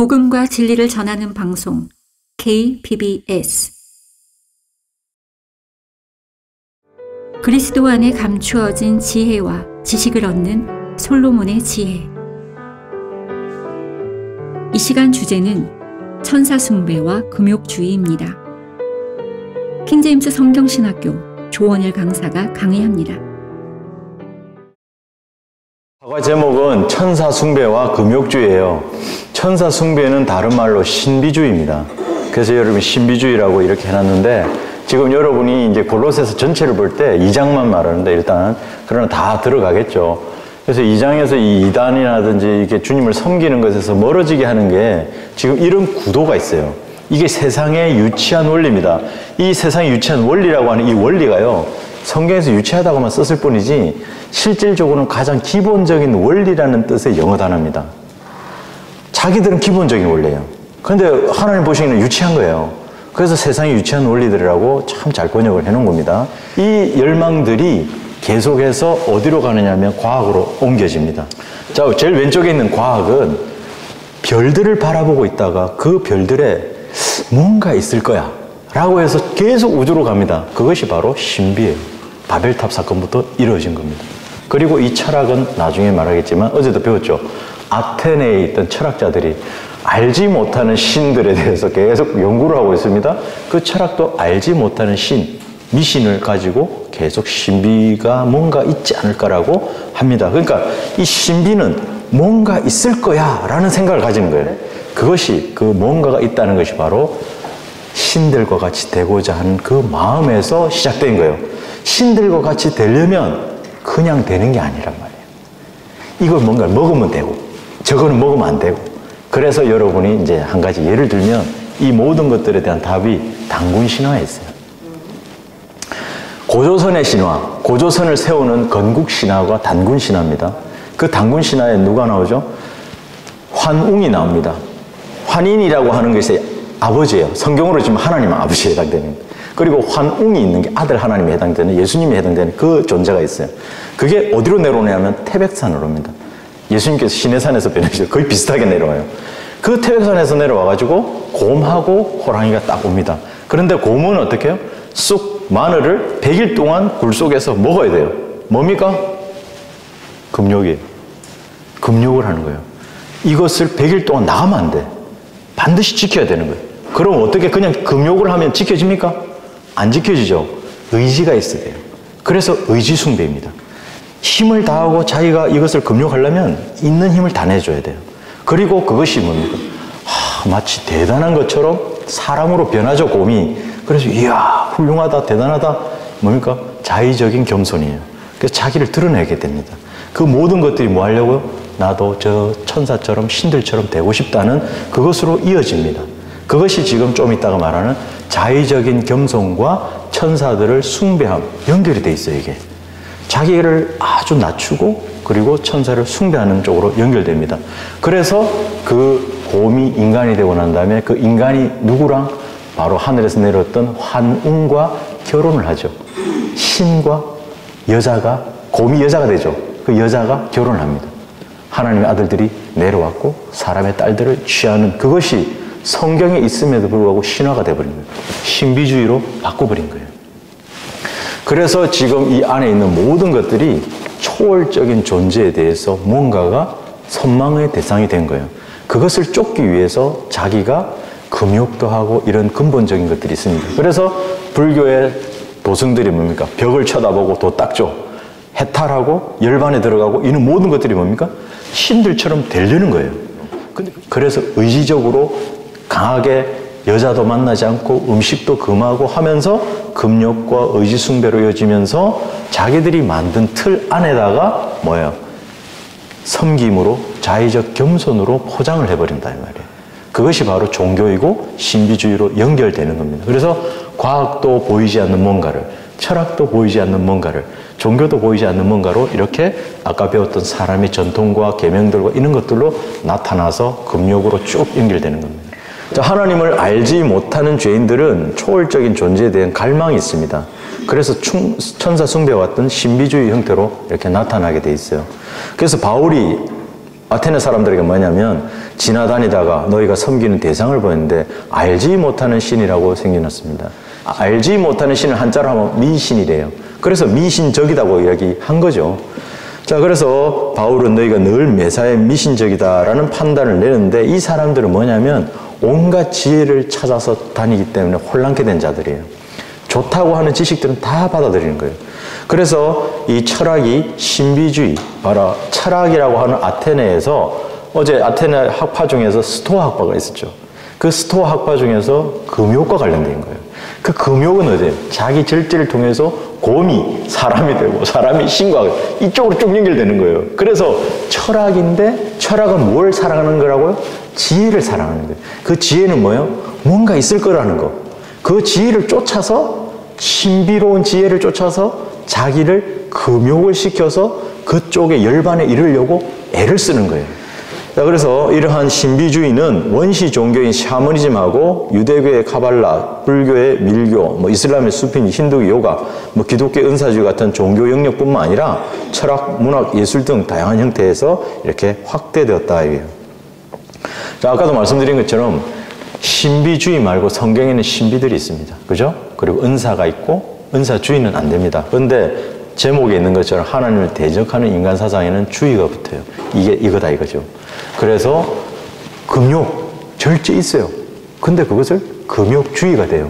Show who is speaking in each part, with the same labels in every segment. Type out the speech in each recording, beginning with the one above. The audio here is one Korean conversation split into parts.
Speaker 1: 복음과 진리를 전하는 방송 KBS 그리스도 안에 감추어진 지혜와 지식을 얻는 솔로몬의 지혜. 이 시간 주제는 천사 숭배와 금욕주의입니다. 킹제임스 성경신학교 조원일 강사가 강의합니다.
Speaker 2: 사과 제목은 천사 숭배와 금욕주의예요. 천사 숭배는 다른 말로 신비주의입니다. 그래서 여러분 신비주의라고 이렇게 해놨는데, 지금 여러분이 이제 골로새서 전체를 볼 때 2장만 말하는데 일단 그러나 다 들어가겠죠. 그래서 2장에서 이 이단이라든지 이게 주님을 섬기는 것에서 멀어지게 하는 게 지금 이런 구도가 있어요. 이게 세상의 유치한 원리입니다. 이 세상의 유치한 원리라고 하는 이 원리가요, 성경에서 유치하다고만 썼을 뿐이지 실질적으로는 가장 기본적인 원리라는 뜻의 영어 단어입니다. 자기들은 기본적인 원리예요. 그런데 하나님 보시기에는 유치한 거예요. 그래서 세상의 유치한 원리들이라고 참 잘 번역을 해놓은 겁니다. 이 열망들이 계속해서 어디로 가느냐면 과학으로 옮겨집니다. 자, 제일 왼쪽에 있는 과학은 별들을 바라보고 있다가 그 별들에 뭔가 있을 거야 라고 해서 계속 우주로 갑니다. 그것이 바로 신비예요. 바벨탑 사건부터 이루어진 겁니다. 그리고 이 철학은 나중에 말하겠지만 어제도 배웠죠. 아테네에 있던 철학자들이 알지 못하는 신들에 대해서 계속 연구를 하고 있습니다. 그 철학도 알지 못하는 신, 미신을 가지고 계속 신비가 뭔가 있지 않을까라고 합니다. 그러니까 이 신비는 뭔가 있을 거야 라는 생각을 가지는 거예요. 그것이, 그 뭔가가 있다는 것이 바로 신들과 같이 되고자 하는 그 마음에서 시작된 거예요. 신들과 같이 되려면 그냥 되는 게 아니란 말이에요. 이걸 뭔가 먹으면 되고 저거는 먹으면 안 되고. 그래서 여러분이 이제 한 가지 예를 들면 이 모든 것들에 대한 답이 단군 신화에 있어요. 고조선의 신화, 고조선을 세우는 건국 신화가 단군 신화입니다. 그 단군 신화에 누가 나오죠? 환웅이 나옵니다. 환인이라고 하는 것이 아버지예요. 성경으로 지금 하나님 아버지에 해당되는. 그리고 환웅이 있는 게 아들 하나님에 해당되는, 예수님에 해당되는 그 존재가 있어요. 그게 어디로 내려오냐면 태백산으로 옵니다. 예수님께서 시내산에서 변해서 거의 비슷하게 내려와요. 그 태백산에서 내려와가지고 곰하고 호랑이가 딱 옵니다. 그런데 곰은 어떻게 해요? 쑥, 마늘을 100일 동안 굴 속에서 먹어야 돼요. 뭡니까? 금욕이에요. 금욕을 하는 거예요. 이것을 100일 동안 나가면 안 돼. 반드시 지켜야 되는 거예요. 그럼 어떻게 그냥 금욕을 하면 지켜집니까? 안 지켜지죠. 의지가 있어야 돼요. 그래서 의지 숭배입니다. 힘을 다하고 자기가 이것을 금욕하려면 있는 힘을 다 내줘야 돼요. 그리고 그것이 뭡니까? 마치 대단한 것처럼 사람으로 변하죠, 곰이. 그래서 이야, 훌륭하다, 대단하다. 뭡니까? 자의적인 겸손이에요. 그래서 자기를 드러내게 됩니다. 그 모든 것들이 뭐 하려고요? 나도 저 천사처럼 신들처럼 되고 싶다는 그것으로 이어집니다. 그것이 지금 좀 이따가 말하는 자의적인 겸손과 천사들을 숭배함, 연결이 돼 있어요, 이게. 자기를 아주 낮추고 그리고 천사를 숭배하는 쪽으로 연결됩니다. 그래서 그 곰이 인간이 되고 난 다음에 그 인간이 누구랑? 바로 하늘에서 내려왔던 환웅과 결혼을 하죠. 신과 여자가, 곰이 여자가 되죠. 그 여자가 결혼을 합니다. 하나님의 아들들이 내려왔고 사람의 딸들을 취하는, 그것이 성경에 있음에도 불구하고 신화가 되어버린 거예요. 신비주의로 바꿔버린 거예요. 그래서 지금 이 안에 있는 모든 것들이 초월적인 존재에 대해서 뭔가가 선망의 대상이 된 거예요. 그것을 쫓기 위해서 자기가 금욕도 하고 이런 근본적인 것들이 있습니다. 그래서 불교의 도승들이 뭡니까? 벽을 쳐다보고 도 닦죠. 해탈하고 열반에 들어가고 이런 모든 것들이 뭡니까? 신들처럼 되려는 거예요. 그래서 의지적으로 강하게 여자도 만나지 않고 음식도 금하고 하면서 금욕과 의지 숭배로 이어지면서 자기들이 만든 틀 안에다가 뭐예요? 섬김으로 자의적 겸손으로 포장을 해버린다 이 말이에요. 그것이 바로 종교이고 신비주의로 연결되는 겁니다. 그래서 과학도 보이지 않는 뭔가를, 철학도 보이지 않는 뭔가를, 종교도 보이지 않는 뭔가로 이렇게 아까 배웠던 사람의 전통과 계명들과 이런 것들로 나타나서 금욕으로 쭉 연결되는 겁니다. 자, 하나님을 알지 못하는 죄인들은 초월적인 존재에 대한 갈망이 있습니다. 그래서 천사 숭배와 같은 신비주의 형태로 이렇게 나타나게 돼 있어요. 그래서 바울이 아테네 사람들에게 뭐냐면 지나다니다가 너희가 섬기는 대상을 보였는데 알지 못하는 신이라고 생겨났습니다. 알지 못하는 신을 한자로 하면 미신이래요. 그래서 미신적이라고 이야기한 거죠. 자, 그래서 바울은 너희가 늘 매사에 미신적이다라는 판단을 내는데 이 사람들은 뭐냐면 온갖 지혜를 찾아서 다니기 때문에 혼란케 된 자들이에요. 좋다고 하는 지식들은 다 받아들이는 거예요. 그래서 이 철학이 신비주의, 바로 철학이라고 하는 아테네에서 어제 아테네 학파 중에서 스토아 학파가 있었죠. 그 스토아 학파 중에서 금욕과 관련된 거예요. 그 금욕은 어제요? 자기 절제를 통해서 곰이 사람이 되고 사람이 신과 이쪽으로 쭉 연결되는 거예요. 그래서 철학인데 철학은 뭘 사랑하는 거라고요? 지혜를 사랑하는 거예요. 그 지혜는 뭐예요? 뭔가 있을 거라는 거. 그 지혜를 쫓아서 신비로운 지혜를 쫓아서 자기를 금욕을 시켜서 그쪽에 열반에 이르려고 애를 쓰는 거예요. 자, 그래서 이러한 신비주의는 원시 종교인 샤머니즘하고 유대교의 카발라, 불교의 밀교, 이슬람의 수피, 힌두의 요가, 기독교의 은사주의 같은 종교 영역뿐만 아니라 철학, 문학, 예술 등 다양한 형태에서 이렇게 확대되었다 이게요. 자, 아까도 말씀드린 것처럼 신비주의 말고 성경에는 신비들이 있습니다. 그죠? 그리고 은사가 있고 은사주의는 안 됩니다. 그런데 제목에 있는 것처럼 하나님을 대적하는 인간 사상에는 주의가 붙어요. 이게 이거다 이거죠. 그래서 금욕, 절제 있어요. 근데 그것을 금욕주의가 돼요.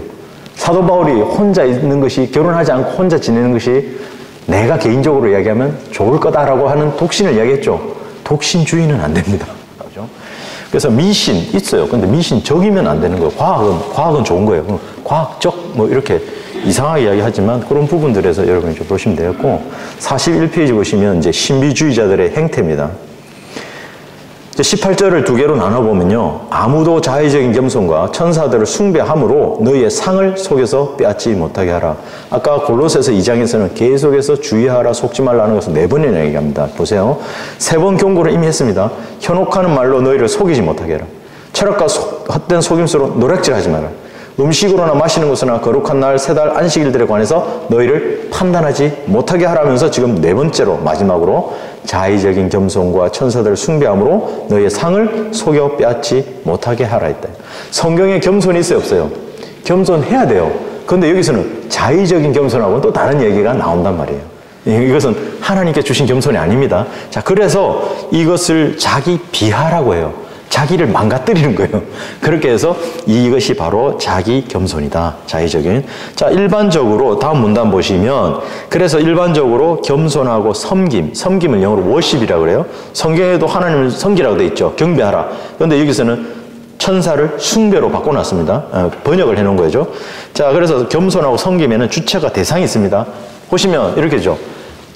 Speaker 2: 사도 바울이 혼자 있는 것이, 결혼하지 않고 혼자 지내는 것이 내가 개인적으로 이야기하면 좋을 거다라고 하는 독신을 이야기했죠. 독신주의는 안 됩니다. 그렇죠? 그래서 미신 있어요. 근데 미신적이면 안 되는 거예요. 과학은 좋은 거예요. 과학적 이렇게 이상하게 이야기하지만 그런 부분들에서 여러분이 좀 보시면 되겠고, 41페이지 보시면 이제 신비주의자들의 행태입니다. 18절을 두 개로 나눠보면요. 아무도 자의적인 겸손과 천사들을 숭배함으로 너희의 상을 속여서 빼앗지 못하게 하라. 아까 골로새서 2장에서는 계속해서 주의하라, 속지 말라는 것을 4번이나 얘기합니다. 보세요. 3번 경고를 이미 했습니다. 현혹하는 말로 너희를 속이지 못하게 하라. 철학과 헛된 속임수로 노략질하지 마라. 음식으로나 마시는 것으로나 거룩한 날, 3달 안식일들에 관해서 너희를 판단하지 못하게 하라면서 지금 4번째로 마지막으로 자의적인 겸손과 천사들을 숭배함으로 너희의 상을 속여 빼앗지 못하게 하라 했다. 성경에 겸손이 있어요, 없어요? 겸손해야 돼요. 그런데 여기서는 자의적인 겸손하고는 또 다른 얘기가 나온단 말이에요. 이것은 하나님께 주신 겸손이 아닙니다. 자, 그래서 이것을 자기 비하라고 해요. 자기를 망가뜨리는 거예요. 그렇게 해서 이것이 바로 자기 겸손이다. 자의적인. 자, 일반적으로 다음 문단 보시면, 그래서 일반적으로 겸손하고 섬김을 영어로 worship이라고 그래요. 성경에도 하나님을 섬기라고 되어 있죠. 경배하라. 그런데 여기서는 천사를 숭배로 바꿔놨습니다. 번역을 해놓은 거죠. 자, 그래서 겸손하고 섬김에는 주체가 대상이 있습니다. 보시면 이렇게 죠.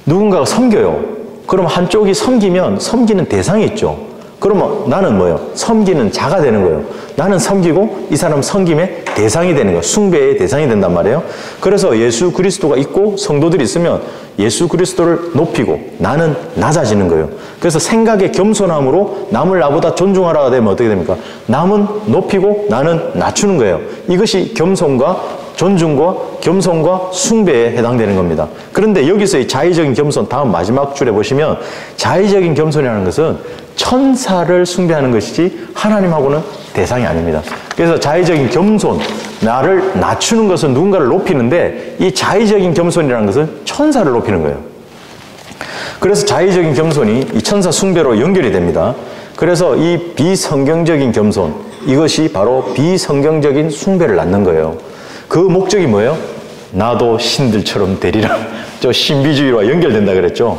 Speaker 2: 누군가가 섬겨요. 그럼 한쪽이 섬기면 섬기는 대상이 있죠. 그러면 나는 뭐예요? 섬기는 자가 되는 거예요. 나는 섬기고 이 사람은 섬김의 대상이 되는 거예요. 숭배의 대상이 된단 말이에요. 그래서 예수 그리스도가 있고 성도들이 있으면 예수 그리스도를 높이고 나는 낮아지는 거예요. 그래서 생각의 겸손함으로 남을 나보다 존중하라가 되면 어떻게 됩니까? 남은 높이고 나는 낮추는 거예요. 이것이 겸손과 존중과 겸손과 숭배에 해당되는 겁니다. 그런데 여기서의 자의적인 겸손, 다음 마지막 줄에 보시면 자의적인 겸손이라는 것은 천사를 숭배하는 것이지 하나님하고는 대상이 아닙니다. 그래서 자의적인 겸손, 나를 낮추는 것은 누군가를 높이는데 이 자의적인 겸손이라는 것은 천사를 높이는 거예요. 그래서 자의적인 겸손이 이 천사 숭배로 연결이 됩니다. 그래서 이 비성경적인 겸손, 이것이 바로 비성경적인 숭배를 낳는 거예요. 그 목적이 뭐예요? 나도 신들처럼 되리라. 저 신비주의와 연결된다 그랬죠.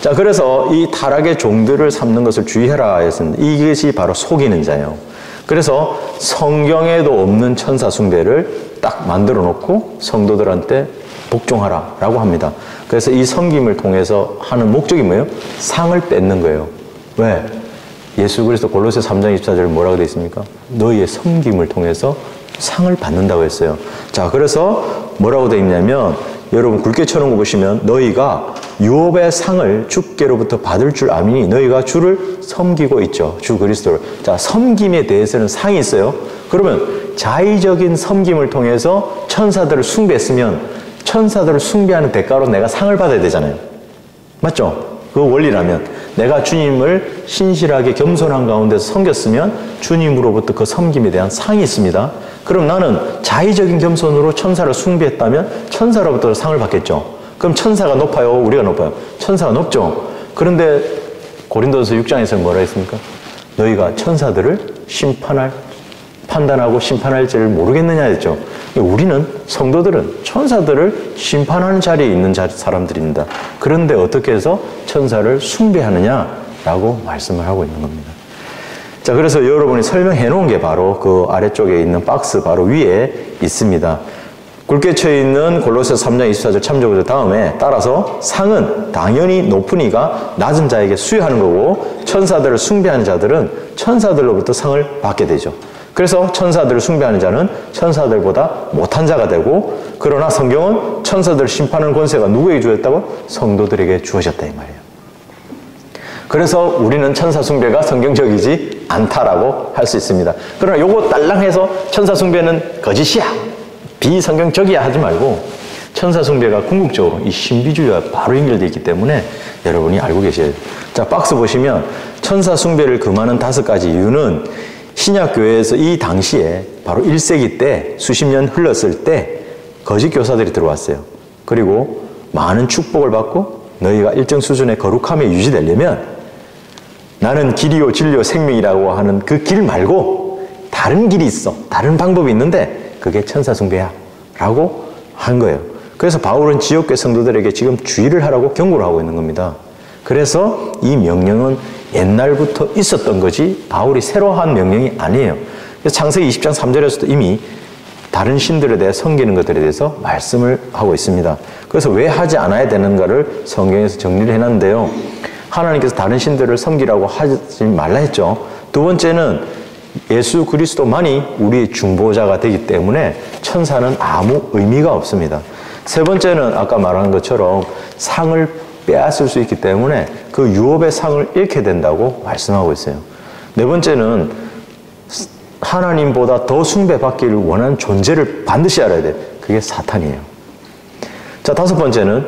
Speaker 2: 자, 그래서 이 타락의 종들을 삼는 것을 주의해라 했습니다. 이것이 바로 속이는 자예요. 그래서 성경에도 없는 천사 숭배를 딱 만들어 놓고 성도들한테 복종하라 라고 합니다. 그래서 이 섬김을 통해서 하는 목적이 뭐예요? 상을 뺏는 거예요. 왜? 예수 그리스도 골로새 3장 24절 뭐라고 되어 있습니까? 너희의 섬김을 통해서 상을 받는다고 했어요. 자, 그래서 뭐라고 되어 있냐면, 여러분 굵게 쳐놓은 거 보시면 너희가 유업의 상을 주께로부터 받을 줄 아미니 너희가 주를 섬기고 있죠. 주 그리스도를. 자, 섬김에 대해서는 상이 있어요. 그러면 자의적인 섬김을 통해서 천사들을 숭배했으면 천사들을 숭배하는 대가로 내가 상을 받아야 되잖아요. 맞죠? 그 원리라면 내가 주님을 신실하게 겸손한 가운데서 섬겼으면 주님으로부터 그 섬김에 대한 상이 있습니다. 그럼 나는 자의적인 겸손으로 천사를 숭배했다면 천사로부터 상을 받겠죠. 그럼 천사가 높아요? 우리가 높아요? 천사가 높죠. 그런데 고린도서 6장에서 뭐라 했습니까? 너희가 천사들을 판단하고 심판할 줄을 모르겠느냐 했죠. 우리는 성도들은 천사들을 심판하는 자리에 있는 사람들입니다. 그런데 어떻게 해서 천사를 숭배하느냐라고 말씀을 하고 있는 겁니다. 자, 그래서 여러분이 설명해 놓은 게 바로 그 아래쪽에 있는 박스 바로 위에 있습니다. 굵게 쳐 있는 골로새서 3장 24절 참조구절 다음에 따라서 상은 당연히 높은 이가 낮은 자에게 수여하는 거고 천사들을 숭배하는 자들은 천사들로부터 상을 받게 되죠. 그래서 천사들을 숭배하는 자는 천사들보다 못한 자가 되고, 그러나 성경은 천사들을 심판하는 권세가 누구에게 주어졌다고? 성도들에게 주어졌다 이 말이에요. 그래서 우리는 천사 숭배가 성경적이지 않다라고 할 수 있습니다. 그러나 요거 딸랑해서 천사 숭배는 거짓이야, 비성경적이야 하지 말고, 천사 숭배가 궁극적으로 이 신비주의와 바로 연결되어 있기 때문에 여러분이 알고 계셔야 돼요. 자, 박스 보시면 천사 숭배를 금하는 5가지 이유는 신약교회에서 이 당시에 바로 1세기 때 수십 년 흘렀을 때 거짓 교사들이 들어왔어요. 그리고 많은 축복을 받고 너희가 일정 수준의 거룩함에 유지되려면 나는 길이요 진리요 생명이라고 하는 그 길 말고 다른 길이 있어, 다른 방법이 있는데 그게 천사 숭배야 라고 한 거예요. 그래서 바울은 지역교회 성도들에게 지금 주의를 하라고 경고를 하고 있는 겁니다. 그래서 이 명령은 옛날부터 있었던 거지 바울이 새로 한 명령이 아니에요. 그래서 창세기 20장 3절에서도 이미 다른 신들에 대해 섬기는 것들에 대해서 말씀을 하고 있습니다. 그래서 왜 하지 않아야 되는가를 성경에서 정리를 해놨는데요. 하나님께서 다른 신들을 섬기라고 하지 말라 했죠. 두 번째는 예수 그리스도만이 우리의 중보자가 되기 때문에 천사는 아무 의미가 없습니다. 세 번째는 아까 말한 것처럼 상을 빼앗을 수 있기 때문에 그 유업의 상을 잃게 된다고 말씀하고 있어요. 네 번째는 하나님보다 더 숭배받기를 원하는 존재를 반드시 알아야 돼요. 그게 사탄이에요. 자, 5번째는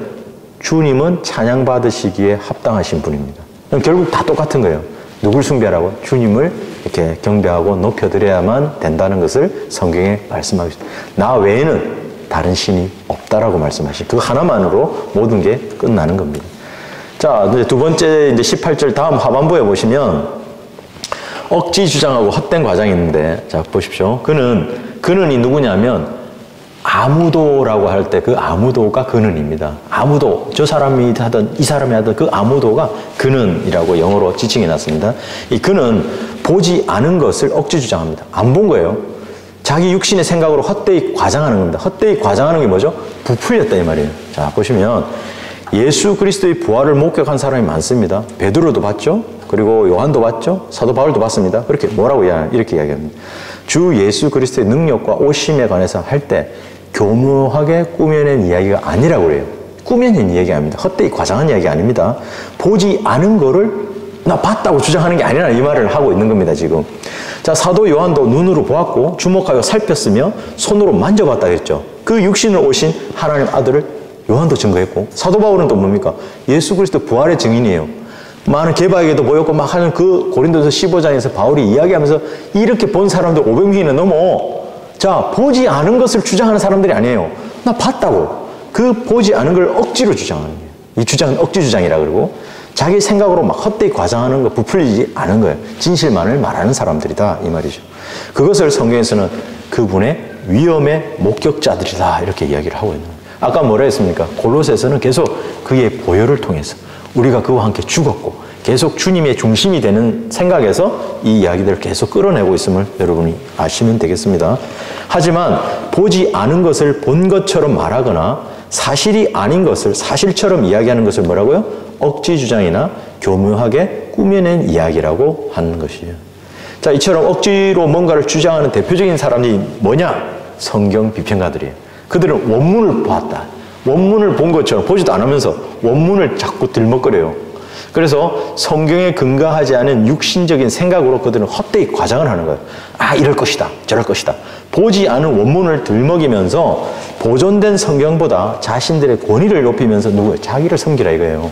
Speaker 2: 주님은 찬양받으시기에 합당하신 분입니다. 결국 다 똑같은 거예요. 누굴 숭배하라고? 주님을 이렇게 경배하고 높여드려야만 된다는 것을 성경에 말씀하고 있습니다. 나 외에는 다른 신이 없다라고 말씀하시죠. 그 하나만으로 모든 게 끝나는 겁니다. 자, 이제 두 번째, 이제 18절 다음 하반부에 보시면 억지 주장하고 헛된 과장이 있는데, 자, 보십시오. 그는이 누구냐면 아무도라고 할 때 그 아무도가 그는입니다. 아무도, 저 사람이 하든 이 사람이 하든 그 아무도가 그는이라고 영어로 지칭해 놨습니다. 이 그는 보지 않은 것을 억지 주장합니다. 안 본 거예요. 자기 육신의 생각으로 헛되이 과장하는 겁니다. 헛되이 과장하는 게 뭐죠? 부풀렸다 이 말이에요. 자, 보시면 예수 그리스도의 부활을 목격한 사람이 많습니다. 베드로도 봤죠? 그리고 요한도 봤죠? 사도 바울도 봤습니다. 그렇게 뭐라고 이렇게 이야기합니다. 주 예수 그리스도의 능력과 오심에 관해서 할 때 교묘하게 꾸며낸 이야기가 아니라고 그래요. 꾸며낸 이야기 아닙니다. 헛되이 과장한 이야기 아닙니다. 보지 않은 거를 나 봤다고 주장하는 게 아니라 이 말을 하고 있는 겁니다, 지금. 자, 사도 요한도 눈으로 보았고 주목하여 살폈으며 손으로 만져봤다 했죠. 그 육신을 오신 하나님 아들을 요한도 증거했고, 사도 바울은 또 뭡니까? 예수 그리스도 부활의 증인이에요. 많은 개바에게도 보였고 막 하는 그 고린도서 15장에서 바울이 이야기하면서 이렇게 본 사람들 500명이나 넘어. 자, 보지 않은 것을 주장하는 사람들이 아니에요. 나 봤다고. 그 보지 않은 걸 억지로 주장하는 거예요. 이 주장은 억지 주장이라 그러고, 자기 생각으로 막 헛되이 과장하는 거, 부풀리지 않은 거예요. 진실만을 말하는 사람들이다 이 말이죠. 그것을 성경에서는 그분의 위엄의 목격자들이다 이렇게 이야기를 하고 있는 거예요. 아까 뭐라 했습니까? 골로새서는 계속 그의 보혈을 통해서 우리가 그와 함께 죽었고 계속 주님의 중심이 되는 생각에서 이 이야기들을 계속 끌어내고 있음을 여러분이 아시면 되겠습니다. 하지만 보지 않은 것을 본 것처럼 말하거나 사실이 아닌 것을 사실처럼 이야기하는 것을 뭐라고요? 억지 주장이나 교묘하게 꾸며낸 이야기라고 하는 것이에요. 자, 이처럼 억지로 뭔가를 주장하는 대표적인 사람이 뭐냐? 성경 비평가들이에요. 그들은 원문을 보았다. 원문을 본 것처럼 보지도 않으면서 원문을 자꾸 들먹거려요. 그래서 성경에 근거하지 않은 육신적인 생각으로 그들은 헛되이 과장을 하는 거예요. 아, 이럴 것이다, 저럴 것이다. 보지 않은 원문을 들먹이면서 보존된 성경보다 자신들의 권위를 높이면서 누구예요? 자기를 섬기라 이거예요.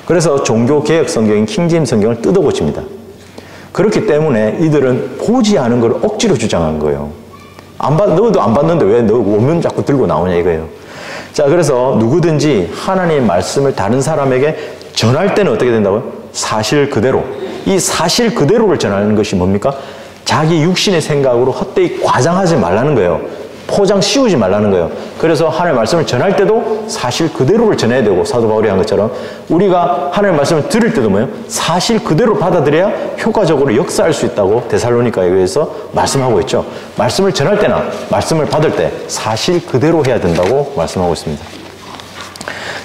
Speaker 2: 그래서 종교개혁 성경인 킹제임스 성경을 뜯어고칩니다. 그렇기 때문에 이들은 보지 않은 걸 억지로 주장한 거예요. 너도 안 봤는데 왜 너 원문 자꾸 들고 나오냐 이거예요. 자, 그래서 누구든지 하나님의 말씀을 다른 사람에게 전할 때는 어떻게 된다고요? 사실 그대로. 이 사실 그대로를 전하는 것이 뭡니까? 자기 육신의 생각으로 헛되이 과장하지 말라는 거예요. 포장 씌우지 말라는 거예요. 그래서 하나님의 말씀을 전할 때도 사실 그대로를 전해야 되고, 사도 바울이 한 것처럼 우리가 하나님의 말씀을 들을 때도 뭐예요? 사실 그대로 받아들여야 효과적으로 역사할 수 있다고 데살로니가에 의해서 말씀하고 있죠. 말씀을 전할 때나 말씀을 받을 때 사실 그대로 해야 된다고 말씀하고 있습니다.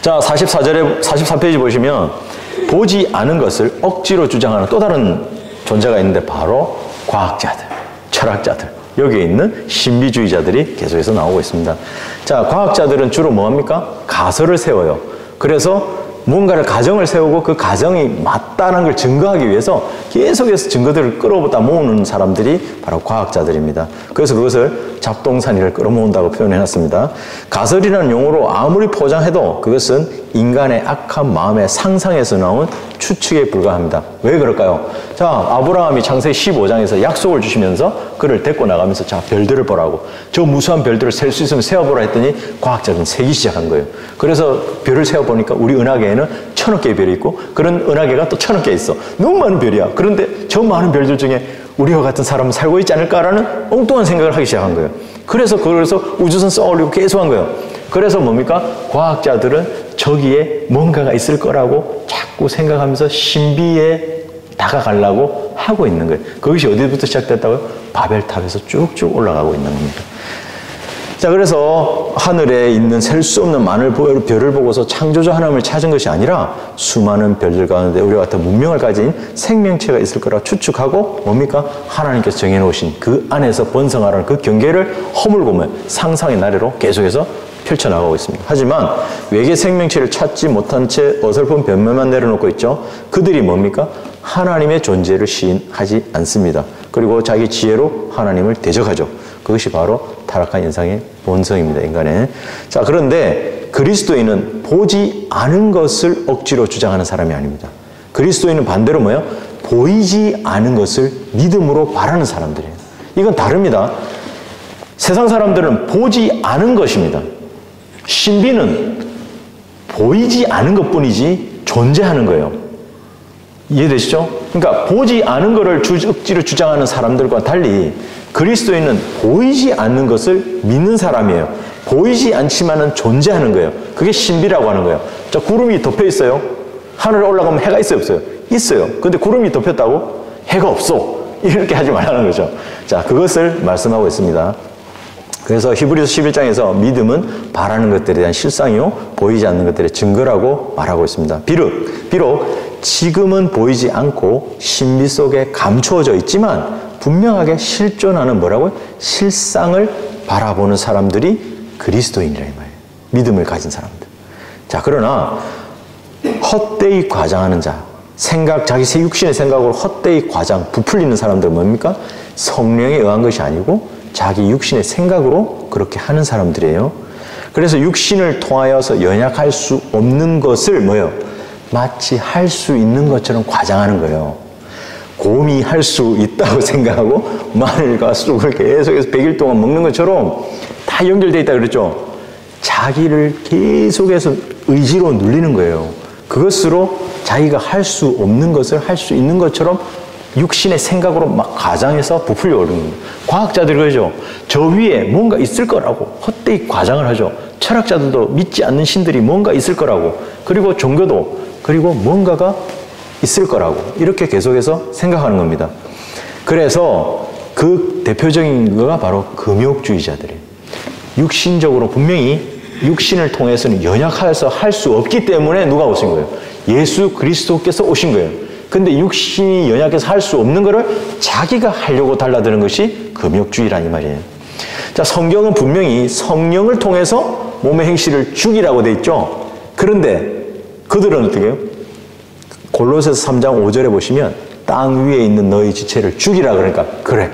Speaker 2: 자, 44페이지 보시면 보지 않은 것을 억지로 주장하는 또 다른 존재가 있는데 바로 과학자들, 철학자들, 여기에 있는 신비주의자들이 계속해서 나오고 있습니다. 자, 과학자들은 주로 뭐합니까? 가설을 세워요. 그래서 뭔가를 가정을 세우고 그 가정이 맞다는 걸 증거하기 위해서 계속해서 증거들을 끌어다 모으는 사람들이 바로 과학자들입니다. 그래서 그것을 잡동사니를 끌어모은다고 표현해놨습니다. 가설이라는 용어로 아무리 포장해도 그것은 인간의 악한 마음의 상상에서 나온 추측에 불과합니다. 왜 그럴까요? 자, 아브라함이 창세기 15장에서 약속을 주시면서 그를 데리고 나가면서 자, 별들을 보라고, 저 무수한 별들을 셀 수 있으면 세어보라 했더니 과학자들은 세기 시작한 거예요. 그래서 별을 세어보니까 우리 은하계에는 1000억 개의 별이 있고 그런 은하계가 또 1000억 개 있어. 너무 많은 별이야. 그런데 저 많은 별들 중에 우리와 같은 사람은 살고 있지 않을까라는 엉뚱한 생각을 하기 시작한 거예요. 그래서 우주선 쏘아올리고 계속 한 거예요. 그래서 뭡니까? 과학자들은 저기에 뭔가가 있을 거라고 자꾸 생각하면서 신비에 다가가려고 하고 있는 거예요. 그것이 어디부터 시작됐다고요? 바벨탑에서 쭉쭉 올라가고 있는 겁니다. 자, 그래서 하늘에 있는 셀 수 없는 많은 별을 보고서 창조자 하나님을 찾은 것이 아니라 수많은 별들 가운데 우리와 같은 문명을 가진 생명체가 있을 거라 추측하고 뭡니까? 하나님께서 정해놓으신 그 안에서 번성하라는 그 경계를 허물고 상상의 나래로 계속해서 펼쳐나가고 있습니다. 하지만 외계 생명체를 찾지 못한 채 어설픈 변명만 내려놓고 있죠. 그들이 뭡니까? 하나님의 존재를 시인하지 않습니다. 그리고 자기 지혜로 하나님을 대적하죠. 그것이 바로 타락한 인상의 본성입니다, 인간의. 자, 그런데 그리스도인은 보지 않은 것을 억지로 주장하는 사람이 아닙니다. 그리스도인은 반대로 뭐예요? 보이지 않은 것을 믿음으로 바라는 사람들이에요. 이건 다릅니다. 세상 사람들은 보지 않은 것입니다. 신비는 보이지 않은 것뿐이지 존재하는 거예요. 이해되시죠? 그러니까 보지 않은 것을 억지로 주장하는 사람들과 달리 그리스도인은 보이지 않는 것을 믿는 사람이에요. 보이지 않지만은 존재하는 거예요. 그게 신비라고 하는 거예요. 자, 구름이 덮여 있어요. 하늘에 올라가면 해가 있어요, 없어요? 있어요. 근데 구름이 덮였다고? 해가 없어. 이렇게 하지 말라는 거죠. 자, 그것을 말씀하고 있습니다. 그래서 히브리서 11장에서 믿음은 바라는 것들에 대한 실상이요 보이지 않는 것들의 증거라고 말하고 있습니다. 비록 지금은 보이지 않고 신비 속에 감추어져 있지만 분명하게 실존하는 뭐라고요? 실상을 바라보는 사람들이 그리스도인이라 이 말이에요. 믿음을 가진 사람들. 자, 그러나 헛되이 과장하는 자, 자기 육신의 생각으로 헛되이 부풀리는 사람들은 뭡니까? 성령에 의한 것이 아니고 자기 육신의 생각으로 그렇게 하는 사람들이에요. 그래서 육신을 통하여서 연약할 수 없는 것을 뭐예요? 마치 할 수 있는 것처럼 과장하는 거예요. 곰이 할 수 있다고 생각하고 마늘과 쑥을 계속해서 100일 동안 먹는 것처럼 다 연결되어 있다 그랬죠. 자기를 계속해서 의지로 눌리는 거예요. 그것으로 자기가 할 수 없는 것을 할 수 있는 것처럼 육신의 생각으로 막 과장해서 부풀려 오르는 거예요. 과학자들이 그러죠. 저 위에 뭔가 있을 거라고 헛되이 과장을 하죠. 철학자들도 믿지 않는 신들이 뭔가 있을 거라고, 그리고 종교도 그리고 뭔가가 있을 거라고 이렇게 계속해서 생각하는 겁니다. 그래서 그 대표적인 거가 바로 금욕주의자들이에요. 육신적으로 분명히 육신을 통해서는 연약해서 할 수 없기 때문에 누가 오신 거예요? 예수 그리스도께서 오신 거예요. 근데 육신이 연약해서 할 수 없는 거를 자기가 하려고 달라드는 것이 금욕주의라는 이 말이에요. 자, 성경은 분명히 성령을 통해서 몸의 행실을 죽이라고 돼 있죠. 그런데 그들은 어떻게 해요? 골로새서 3장 5절에 보시면 땅 위에 있는 너희 지체를 죽이라 그러니까 그래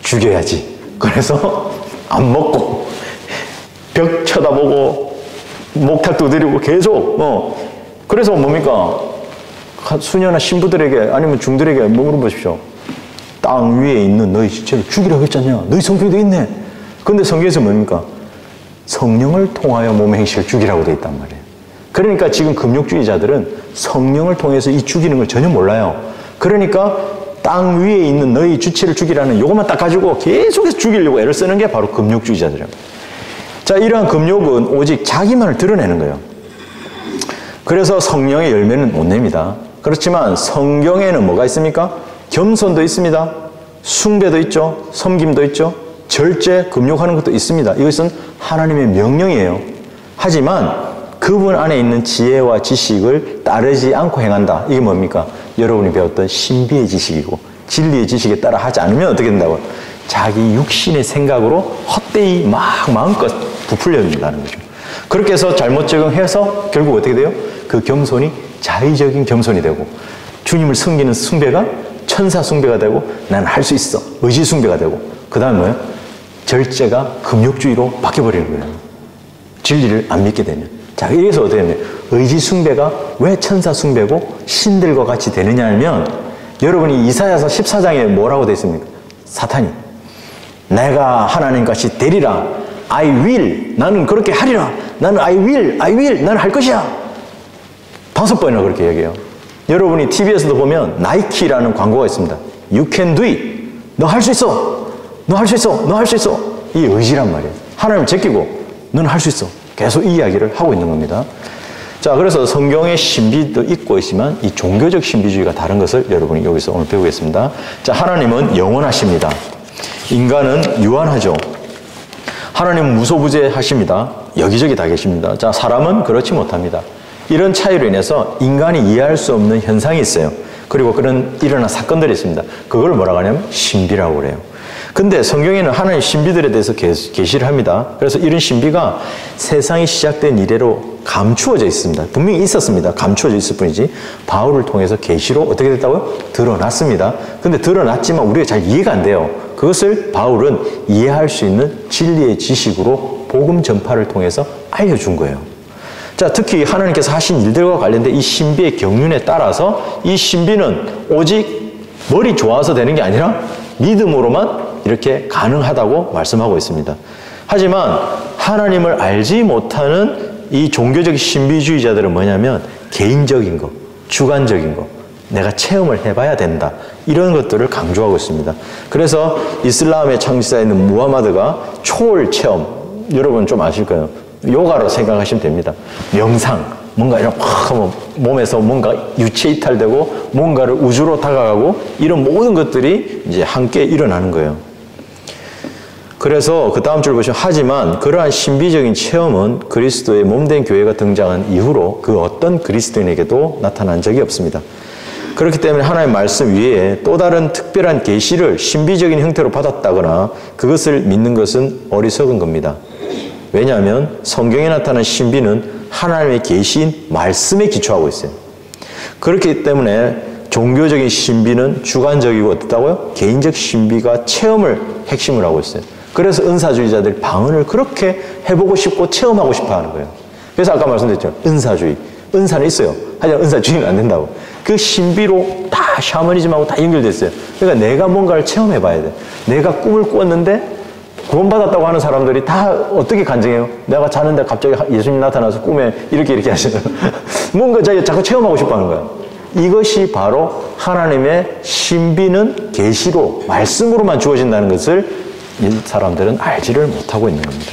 Speaker 2: 죽여야지. 그래서 안 먹고 벽 쳐다보고 목탁 두드리고 계속 그래서 뭡니까? 수녀나 신부들에게 아니면 중들에게 뭐 물어보십시오. 땅 위에 있는 너희 지체를 죽이라고 했잖냐. 너희 성경에 돼 있네. 근데 성경에서 뭡니까? 성령을 통하여 몸의 행실을 죽이라고 돼 있단 말이에요. 그러니까 지금 금욕주의자들은 성령을 통해서 이 죽이는 걸 전혀 몰라요. 그러니까 땅 위에 있는 너희 주체를 죽이라는 요것만 딱 가지고 계속해서 죽이려고 애를 쓰는 게 바로 금욕주의자들이에요. 자, 이러한 금욕은 오직 자기만을 드러내는 거예요. 그래서 성령의 열매는 못 냅니다. 그렇지만 성경에는 뭐가 있습니까? 겸손도 있습니다. 숭배도 있죠. 섬김도 있죠. 절제, 금욕하는 것도 있습니다. 이것은 하나님의 명령이에요. 하지만 그분 안에 있는 지혜와 지식을 따르지 않고 행한다. 이게 뭡니까? 여러분이 배웠던 신비의 지식이고 진리의 지식에 따라 하지 않으면 어떻게 된다고요? 자기 육신의 생각으로 헛되이 막 마음껏 부풀려 된다는 거죠. 그렇게 해서 잘못 적용해서 결국 어떻게 돼요? 그 겸손이 자의적인 겸손이 되고 주님을 섬기는 숭배가 천사 숭배가 되고 나는 할 수 있어. 의지 숭배가 되고 그 다음에 뭐예요? 절제가 금욕주의로 바뀌어버리는 거예요. 진리를 안 믿게 되면. 자, 이래서 어떻게 되냐면 의지 숭배가 왜 천사 숭배고 신들과 같이 되느냐 하면 여러분이 이사야서 14장에 뭐라고 되어 있습니까? 사탄이 내가 하나님같이 되리라. I will. 나는 그렇게 하리라. 나는 I will. 나는 할 것이야. 5번이나 그렇게 얘기해요. 여러분이 TV에서도 보면 나이키라는 광고가 있습니다. You can do it. 너 할 수 있어. 너 할 수 있어. 너 할 수 있어. 이 의지란 말이에요. 하나님을 제끼고 너는 할 수 있어. 계속 이 이야기를 하고 있는 겁니다. 자, 그래서 성경의 신비도 있고 있지만 이 종교적 신비주의가 다른 것을 여러분이 여기서 오늘 배우겠습니다. 자, 하나님은 영원하십니다. 인간은 유한하죠. 하나님은 무소부재하십니다. 여기저기 다 계십니다. 자, 사람은 그렇지 못합니다. 이런 차이로 인해서 인간이 이해할 수 없는 현상이 있어요. 그리고 그런 일어난 사건들이 있습니다. 그걸 뭐라고 하냐면 신비라고 그래요. 근데 성경에는 하나님의 신비들에 대해서 계시를 합니다. 그래서 이런 신비가 세상이 시작된 이래로 감추어져 있습니다. 분명히 있었습니다. 감추어져 있을 뿐이지 바울을 통해서 계시로 어떻게 됐다고요? 드러났습니다. 근데 드러났지만 우리가 잘 이해가 안 돼요. 그것을 바울은 이해할 수 있는 진리의 지식으로 복음 전파를 통해서 알려준 거예요. 자, 특히 하나님께서 하신 일들과 관련된 이 신비의 경륜에 따라서 이 신비는 오직 머리 좋아서 되는 게 아니라 믿음으로만 이렇게 가능하다고 말씀하고 있습니다. 하지만 하나님을 알지 못하는 이 종교적 신비주의자들은 뭐냐면 개인적인 거, 주관적인 거, 내가 체험을 해봐야 된다. 이런 것들을 강조하고 있습니다. 그래서 이슬람의 창시자인 무하마드가 초월 체험, 여러분 좀 아실 거예요. 요가로 생각하시면 됩니다. 명상, 뭔가 이런 확 몸에서 뭔가 유체 이탈되고 뭔가를 우주로 다가가고 이런 모든 것들이 이제 함께 일어나는 거예요. 그래서 그 다음 줄 보시면 하지만 그러한 신비적인 체험은 그리스도의 몸된 교회가 등장한 이후로 그 어떤 그리스도인에게도 나타난 적이 없습니다. 그렇기 때문에 하나님의 말씀 위에 또 다른 특별한 계시를 신비적인 형태로 받았다거나 그것을 믿는 것은 어리석은 겁니다. 왜냐하면 성경에 나타난 신비는 하나님의 계시인 말씀에 기초하고 있어요. 그렇기 때문에 종교적인 신비는 주관적이고 어떻다고요? 개인적 신비가 체험을 핵심을 하고 있어요. 그래서 은사주의자들 방언을 그렇게 해보고 싶고 체험하고 싶어 하는 거예요. 그래서 아까 말씀드렸죠. 은사주의. 은사는 있어요. 하지만 은사주의는 안 된다고. 그 신비로 다 샤머니즘하고 다 연결됐어요. 그러니까 내가 뭔가를 체험해봐야 돼. 내가 꿈을 꿨는데 구원받았다고 하는 사람들이 다 어떻게 간증해요? 내가 자는데 갑자기 예수님 나타나서 꿈에 이렇게 하시는 뭔가 자꾸 체험하고 싶어 하는 거야. 이것이 바로 하나님의 신비는 계시로 말씀으로만 주어진다는 것을 이 사람들은 알지를 못하고 있는 겁니다.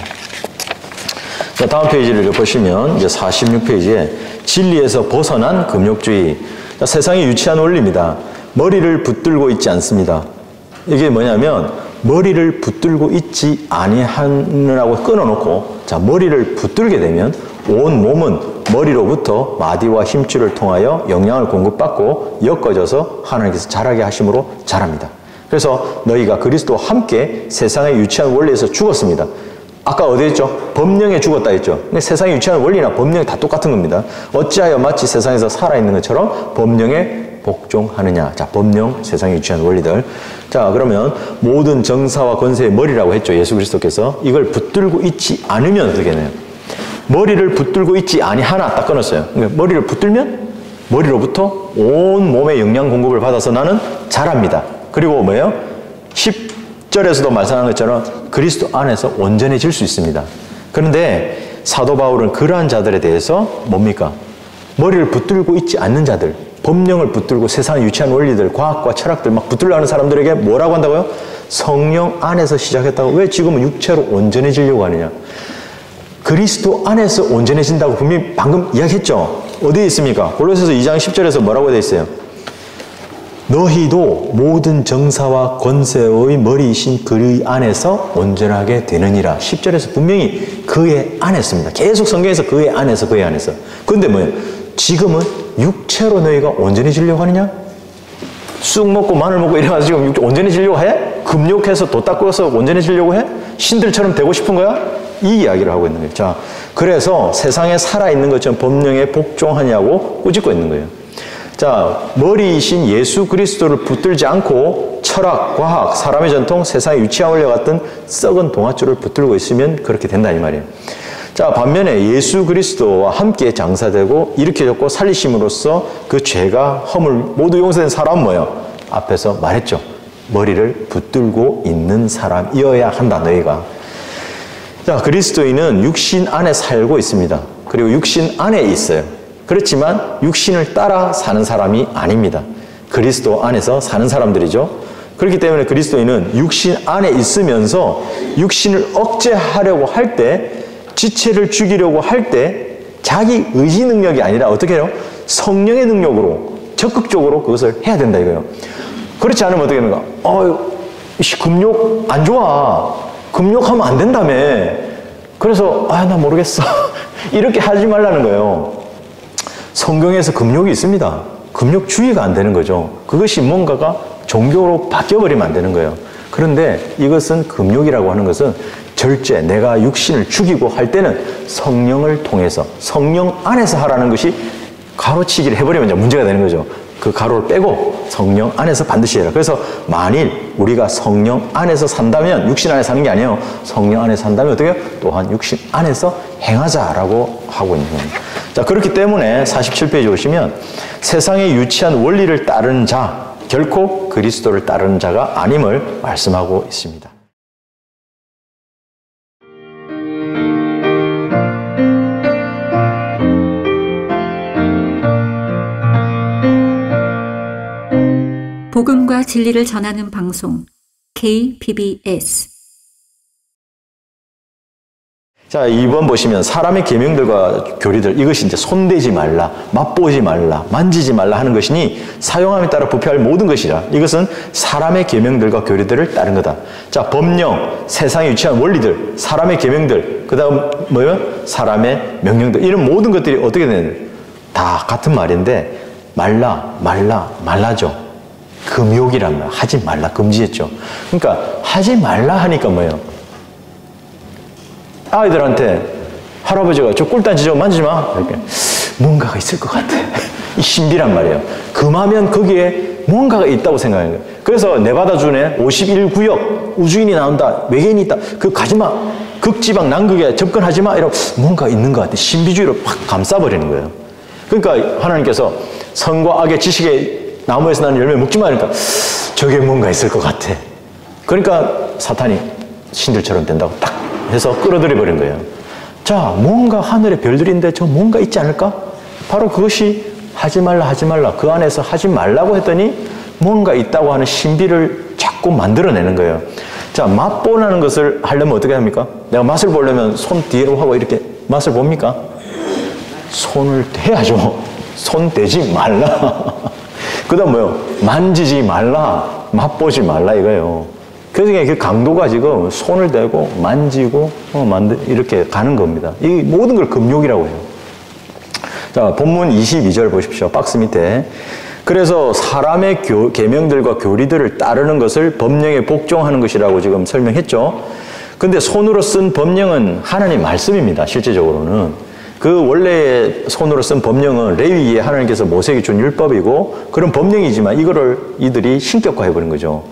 Speaker 2: 자, 다음 페이지를 보시면 이제 46페이지에 진리에서 벗어난 금욕주의. 자, 세상의 유치한 원리입니다. 머리를 붙들고 있지 않습니다. 이게 뭐냐면 머리를 붙들고 있지 아니하느라고 끊어놓고 자, 머리를 붙들게 되면 온 몸은 머리로부터 마디와 힘줄을 통하여 영양을 공급받고 엮어져서 하나님께서 자라게 하심으로 자랍니다. 그래서 너희가 그리스도와 함께 세상의 유치한 원리에서 죽었습니다. 아까 어디 했죠? 법령에 죽었다 했죠. 근데 세상에 유치한 원리나 법령이 다 똑같은 겁니다. 어찌하여 마치 세상에서 살아있는 것처럼 법령에 복종하느냐. 자, 법령, 세상에 유치한 원리들. 자, 그러면 모든 정사와 권세의 머리라고 했죠. 예수 그리스도께서. 이걸 붙들고 있지 않으면 어떻게 되나요? 머리를 붙들고 있지 아니하나 딱 끊었어요. 그러니까 머리를 붙들면 머리로부터 온 몸의 영양 공급을 받아서 나는 자랍니다. 그리고 뭐예요? 10절에서도 말씀한 것처럼 그리스도 안에서 온전해질 수 있습니다. 그런데 사도 바울은 그러한 자들에 대해서 뭡니까? 머리를 붙들고 있지 않는 자들, 법령을 붙들고 세상에 유치한 원리들, 과학과 철학들 막 붙들려 하는 사람들에게 뭐라고 한다고요? 성령 안에서 시작했다고. 왜 지금은 육체로 온전해지려고 하느냐? 그리스도 안에서 온전해진다고 분명히 방금 이야기했죠. 어디에 있습니까? 골로새서 2장 10절에서 뭐라고 되어 있어요? 너희도 모든 정사와 권세의 머리이신 그의 안에서 온전하게 되느니라. 10절에서 분명히 그의 안에서입니다. 계속 성경에서 그의 안에서, 그의 안에서. 그런데 뭐예요? 지금은 육체로 너희가 온전해지려고 하느냐? 쑥 먹고 마늘 먹고 이래가지고 지금 온전해지려고 해? 금욕해서 도 닦아서 온전해지려고 해? 신들처럼 되고 싶은 거야? 이 이야기를 하고 있는 거예요. 자, 그래서 세상에 살아있는 것처럼 법령에 복종하냐고 꾸짖고 있는 거예요. 자, 머리이신 예수 그리스도를 붙들지 않고 철학, 과학, 사람의 전통, 세상의 유치한 원리 같은 썩은 동아줄을 붙들고 있으면 그렇게 된다 이 말이에요. 자, 반면에 예수 그리스도와 함께 장사되고 일으켜졌고 살리심으로써 그 죄가 허물 모두 용서된 사람은 뭐예요? 앞에서 말했죠. 머리를 붙들고 있는 사람이어야 한다 너희가. 자, 그리스도인은 육신 안에 살고 있습니다. 그리고 육신 안에 있어요. 그렇지만 육신을 따라 사는 사람이 아닙니다. 그리스도 안에서 사는 사람들이죠. 그렇기 때문에 그리스도인은 육신 안에 있으면서 육신을 억제하려고 할 때, 지체를 죽이려고 할 때 자기 의지 능력이 아니라 어떻게 해요? 성령의 능력으로 적극적으로 그것을 해야 된다 이거예요. 그렇지 않으면 어떻게 됩니까? 금욕 안 좋아. 금욕하면 안 된다며. 그래서 나 모르겠어. 이렇게 하지 말라는 거예요. 성경에서 금욕이 있습니다. 금욕주의가 안 되는 거죠. 그것이 뭔가가 종교로 바뀌어버리면 안 되는 거예요. 그런데 이것은 금욕이라고 하는 것은 절제, 내가 육신을 죽이고 할 때는 성령을 통해서 성령 안에서 하라는 것이 가로치기를 해버리면 이제 문제가 되는 거죠. 그 가로를 빼고 성령 안에서 반드시 해라. 그래서 만일 우리가 성령 안에서 산다면 육신 안에 사는 게 아니에요. 성령 안에 산다면 어떻게 해요? 또한 육신 안에서 행하자라고 하고 있는 겁니다. 자, 그렇기 때문에 47페이지 오시면 세상에 유치한 원리를 따르는 자, 결코 그리스도를 따르는 자가 아님을 말씀하고 있습니다.
Speaker 1: 복음과 진리를 전하는 방송 KBBS.
Speaker 2: 자, 2번 보시면 사람의 계명들과 교리들, 이것이 이제 손대지 말라, 맛보지 말라, 만지지 말라 하는 것이니 사용함에 따라 부패할 모든 것이라. 이것은 사람의 계명들과 교리들을 따른 거다. 자, 법령, 세상에 유치한 원리들, 사람의 계명들, 그 다음 뭐예요? 사람의 명령들, 이런 모든 것들이 어떻게 되느냐? 다 같은 말인데 말라, 말라, 말라죠. 금욕이란 말, 하지 말라, 금지했죠. 그러니까 하지 말라 하니까 뭐예요? 아이들한테 할아버지가 저 꿀단지 좀 만지지 마. 이렇게 뭔가가 있을 것 같아. 이 신비란 말이에요. 금하면 거기에 뭔가가 있다고 생각하는 거예요. 그래서 네바다 주에 51구역 우주인이 나온다, 외계인이 있다. 그 가지마, 극지방 남극에 접근하지 마. 이러면 뭔가 있는 것 같아. 신비주의로 확 감싸버리는 거예요. 그러니까 하나님께서 선과 악의 지식의 나무에서 나는 열매 먹지 마. 그러니까 저게 뭔가 있을 것 같아. 그러니까 사탄이 신들처럼 된다고 딱 해서 끌어들여 버린 거예요. 자, 뭔가 하늘에 별들인데 저 뭔가 있지 않을까? 바로 그것이 하지 말라, 하지 말라. 그 안에서 하지 말라고 했더니 뭔가 있다고 하는 신비를 자꾸 만들어내는 거예요. 자, 맛보라는 것을 하려면 어떻게 합니까? 내가 맛을 보려면 손 뒤로 하고 이렇게 맛을 봅니까? 손을 대야죠. 손 대지 말라. 그 다음 뭐요? 만지지 말라, 맛보지 말라 이거예요. 그래서 그 강도가 지금 손을 대고 만지고 이렇게 가는 겁니다. 이 모든 걸 금욕이라고 해요. 자, 본문 22절 보십시오. 박스 밑에. 그래서 사람의 계명들과 교리들을 따르는 것을 법령에 복종하는 것이라고 지금 설명했죠. 근데 손으로 쓴 법령은 하나님 말씀입니다. 실제적으로는. 그 원래 손으로 쓴 법령은 레위기에 하나님께서 모세에게 준 율법이고 그런 법령이지만 이거를 이들이 신격화해버린 거죠.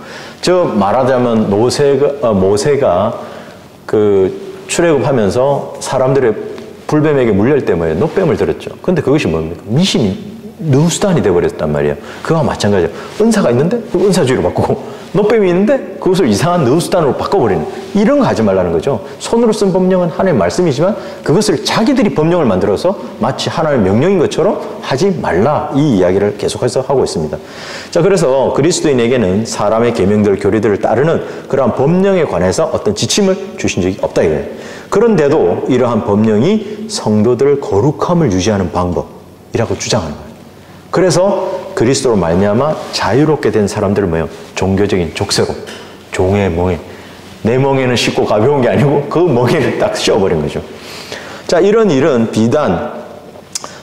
Speaker 2: 말하자면 모세가 그 출애굽하면서 사람들의 불뱀에게 물릴 때 뭐예요? 노뱀을 들었죠. 근데 그것이 뭡니까? 미신이 누수단이 돼버렸단 말이에요. 그거와 마찬가지예요. 은사가 있는데 그 은사주의로 바꾸고 노뱀이 있는데 그것을 이상한 누수단으로 바꿔버리는 이런 거 하지 말라는 거죠. 손으로 쓴 법령은 하나님의 말씀이지만 그것을 자기들이 법령을 만들어서 마치 하나님의 명령인 것처럼 하지 말라 이 이야기를 계속해서 하고 있습니다. 자, 그래서 그리스도인에게는 사람의 계명들 교리들을 따르는 그러한 법령에 관해서 어떤 지침을 주신 적이 없다 이거예요. 그런데도 이러한 법령이 성도들을 거룩함을 유지하는 방법이라고 주장하는 거예요. 그래서 그리스도로 말미암아 자유롭게 된 사람들을 뭐예요? 종교적인 족쇄로, 종의 멍에, 내 멍에는 쉽고 가벼운 게 아니고 그 멍에를 딱 씌워버린 거죠. 자, 이런 일은 비단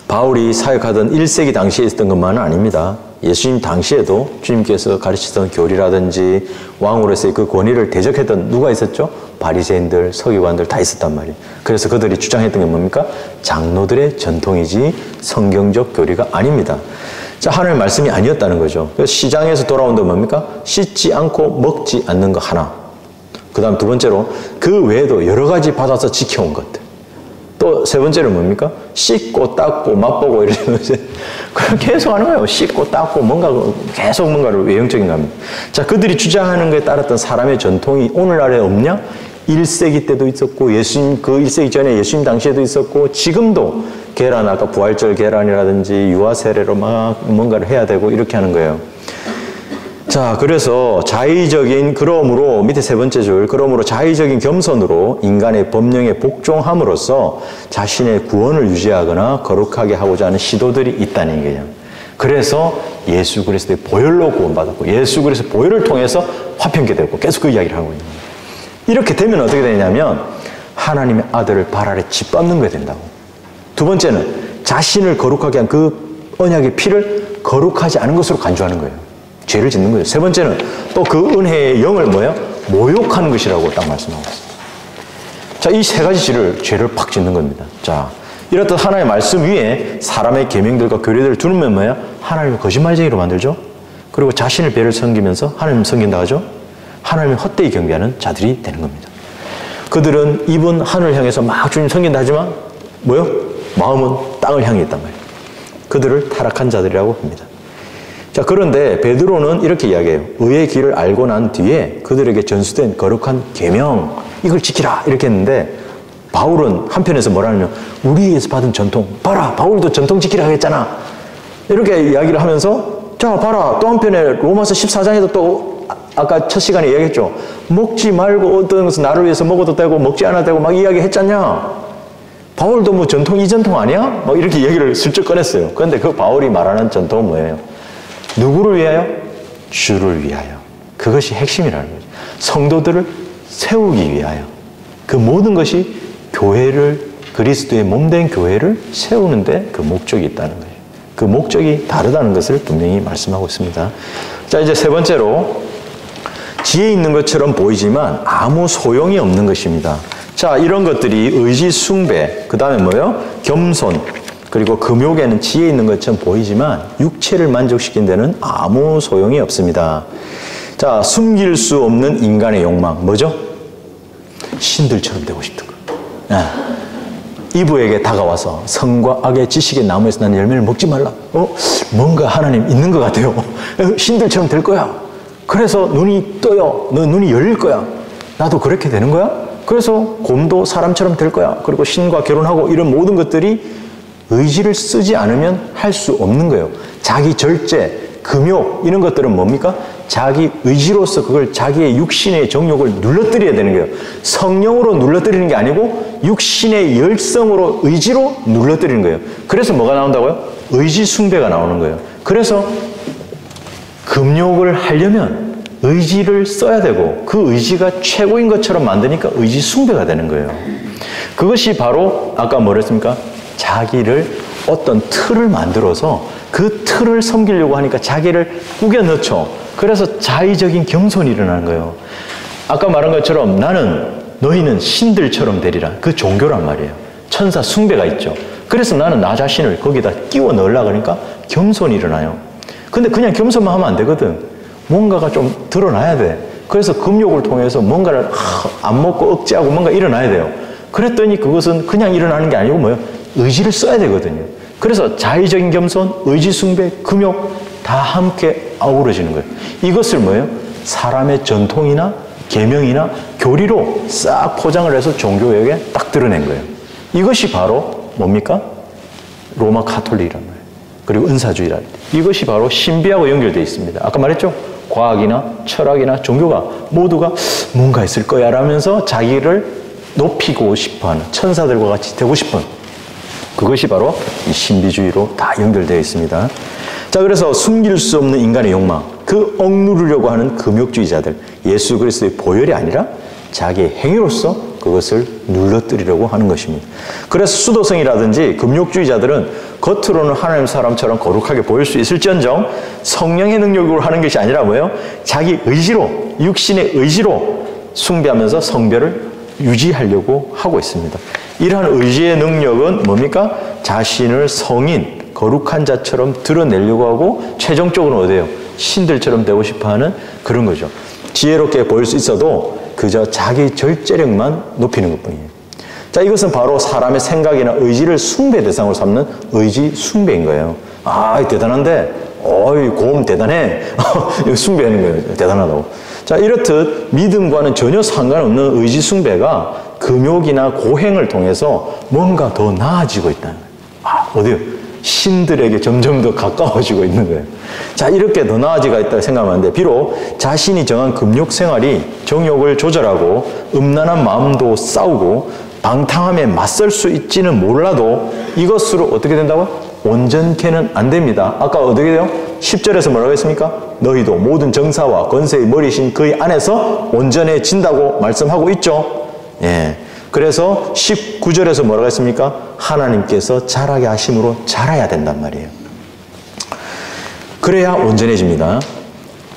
Speaker 2: 바울이 사역하던 1세기 당시에 있었던 것만은 아닙니다. 예수님 당시에도 주님께서 가르치던 교리라든지 왕으로서의 그 권위를 대적했던 누가 있었죠? 바리새인들, 서기관들 다 있었단 말이에요. 그래서 그들이 주장했던 게 뭡니까? 장로들의 전통이지 성경적 교리가 아닙니다. 자, 하나님의 말씀이 아니었다는 거죠. 그래서 시장에서 돌아온 건 뭡니까? 씻지 않고 먹지 않는 거 하나. 그 다음 두 번째로 그 외에도 여러 가지 받아서 지켜온 것들. 또 세 번째는 뭡니까? 씻고 닦고 맛보고 이러는 거지. 그럼 계속 하는 거예요. 씻고 닦고 뭔가 계속 뭔가를 외형적인 겁니다. 자, 그들이 주장하는 것에 따랐던 사람의 전통이 오늘날에 없냐? 1세기 때도 있었고 예수님 그 1세기 전에 예수님 당시에도 있었고 지금도 계란 아까 부활절 계란이라든지 유아 세례로 막 뭔가를 해야 되고 이렇게 하는 거예요. 자, 그래서 그러므로 밑에 세 번째 줄 그러므로 자의적인 겸손으로 인간의 법령에 복종함으로써 자신의 구원을 유지하거나 거룩하게 하고자 하는 시도들이 있다는 얘기예요. 그래서 예수 그리스도의 보혈로 구원받았고 예수 그리스도의 보혈을 통해서 화평케 되고 계속 그 이야기를 하고 있는 거예요. 이렇게 되면 어떻게 되냐면 하나님의 아들을 발 아래 짓밟는 게 된다고. 두 번째는 자신을 거룩하게 한 그 언약의 피를 거룩하지 않은 것으로 간주하는 거예요. 죄를 짓는 거죠. 세 번째는 또 그 은혜의 영을 뭐예요? 모욕하는 것이라고 딱 말씀하고 있습니다. 자, 이 세 가지 죄를 팍 짓는 겁니다. 자, 이렇듯 하나님의 말씀 위에 사람의 계명들과 교리들을 두면 뭐예요? 하나님을 거짓말쟁이로 만들죠. 그리고 자신을 배를 섬기면서 하나님을 섬긴다 하죠. 하나님을 헛되이 경배하는 자들이 되는 겁니다. 그들은 입은 하늘을 향해서 막 주님 섬긴다 하지만 뭐요? 마음은 땅을 향해 있단 말이에요. 그들을 타락한 자들이라고 합니다. 자, 그런데 베드로는 이렇게 이야기해요. 의의 길을 알고 난 뒤에 그들에게 전수된 거룩한 계명 이걸 지키라 이렇게 했는데 바울은 한편에서 뭐라냐면 우리에게서 받은 전통 봐라 바울도 전통 지키라 했잖아 이렇게 이야기를 하면서 자 봐라 또 한편에 로마서 14장에도 또 아까 첫 시간에 이야기했죠. 먹지 말고 어떤 것은 나를 위해서 먹어도 되고 먹지 않아도 되고 막 이야기했잖냐. 바울도 뭐 전통 이 전통 아니야? 막 이렇게 얘기를 슬쩍 꺼냈어요. 그런데 그 바울이 말하는 전통은 뭐예요? 누구를 위하여? 주를 위하여. 그것이 핵심이라는 거죠. 성도들을 세우기 위하여. 그 모든 것이 교회를 그리스도의 몸된 교회를 세우는데 그 목적이 있다는 거예요. 그 목적이 다르다는 것을 분명히 말씀하고 있습니다. 자, 이제 세 번째로 지혜 있는 것처럼 보이지만 아무 소용이 없는 것입니다. 자, 이런 것들이 의지 숭배, 그 다음에 뭐예요? 겸손, 그리고 금욕에는 지혜 있는 것처럼 보이지만 육체를 만족시킨 데는 아무 소용이 없습니다. 자, 숨길 수 없는 인간의 욕망, 뭐죠? 신들처럼 되고 싶은 거. 이브에게 다가와서 성과 악의 지식의 나무에서 나는 열매를 먹지 말라. 뭔가 하나님 있는 것 같아요. 신들처럼 될 거야. 그래서 눈이 떠요. 너 눈이 열릴 거야. 나도 그렇게 되는 거야? 그래서 곰도 사람처럼 될 거야. 그리고 신과 결혼하고 이런 모든 것들이 의지를 쓰지 않으면 할 수 없는 거예요. 자기 절제, 금욕 이런 것들은 뭡니까? 자기 의지로서 그걸 자기의 육신의 정욕을 눌러뜨려야 되는 거예요. 성령으로 눌러뜨리는 게 아니고 육신의 열성으로 의지로 눌러뜨리는 거예요. 그래서 뭐가 나온다고요? 의지 숭배가 나오는 거예요. 그래서 금욕을 하려면 의지를 써야 되고 그 의지가 최고인 것처럼 만드니까 의지 숭배가 되는 거예요. 그것이 바로 아까 뭐랬습니까? 자기를 어떤 틀을 만들어서 그 틀을 섬기려고 하니까 자기를 꾸겨 넣죠. 그래서 자의적인 겸손이 일어나는 거예요. 아까 말한 것처럼 나는 너희는 신들처럼 되리라. 그 종교란 말이에요. 천사 숭배가 있죠. 그래서 나는 나 자신을 거기다 끼워 넣으려고 하니까 겸손이 일어나요. 근데 그냥 겸손만 하면 안 되거든. 뭔가가 좀 드러나야 돼. 그래서 금욕을 통해서 뭔가를 안 먹고 억제하고 뭔가 일어나야 돼요. 그랬더니 그것은 그냥 일어나는 게 아니고 뭐예요? 의지를 써야 되거든요. 그래서 자의적인 겸손, 의지 숭배, 금욕 다 함께 아우러지는 거예요. 이것을 뭐예요? 사람의 전통이나 계명이나 교리로 싹 포장을 해서 종교역에 딱 드러낸 거예요. 이것이 바로 뭡니까? 로마 가톨릭이란 말이에요. 그리고 은사주의란 말이에요. 이것이 바로 신비하고 연결되어 있습니다. 아까 말했죠? 과학이나 철학이나 종교가 모두가 뭔가 있을 거야 라면서 자기를 높이고 싶어하는, 천사들과 같이 되고 싶은, 그것이 바로 이 신비주의로 다 연결되어 있습니다. 자, 그래서 숨길 수 없는 인간의 욕망, 그 억누르려고 하는 금욕주의자들, 예수 그리스도의 보혈이 아니라 자기의 행위로서 그것을 눌러뜨리려고 하는 것입니다. 그래서 수도성이라든지 금욕주의자들은 겉으로는 하나님 사람처럼 거룩하게 보일 수 있을지언정 성령의 능력으로 하는 것이 아니라 뭐예요? 자기 의지로, 육신의 의지로 숭배하면서 성별을 유지하려고 하고 있습니다. 이러한 의지의 능력은 뭡니까? 자신을 성인, 거룩한 자처럼 드러내려고 하고 최종적으로 어디예요? 신들처럼 되고 싶어하는 그런 거죠. 지혜롭게 보일 수 있어도 그저 자기 절제력만 높이는 것뿐이에요. 자, 이것은 바로 사람의 생각이나 의지를 숭배 대상으로 삼는 의지 숭배인 거예요. 아, 대단한데, 어이, 고음 대단해. 숭배하는 거예요. 대단하다고. 자, 이렇듯 믿음과는 전혀 상관없는 의지 숭배가 금욕이나 고행을 통해서 뭔가 더 나아지고 있다는 거예요. 아, 어디요? 신들에게 점점 더 가까워지고 있는 거예요. 자, 이렇게 더 나아지가 있다고 생각하는데, 비록 자신이 정한 금욕 생활이 정욕을 조절하고 음란한 마음도 싸우고 방탕함에 맞설 수 있지는 몰라도 이것으로 어떻게 된다고요? 온전케는 안 됩니다. 아까 어떻게 돼요? 10절에서 뭐라고 했습니까? 너희도 모든 정사와 권세의 머리신 그의 안에서 온전해진다고 말씀하고 있죠. 예. 그래서 19절에서 뭐라고 했습니까? 하나님께서 자라게 하심으로 자라야 된단 말이에요. 그래야 온전해집니다.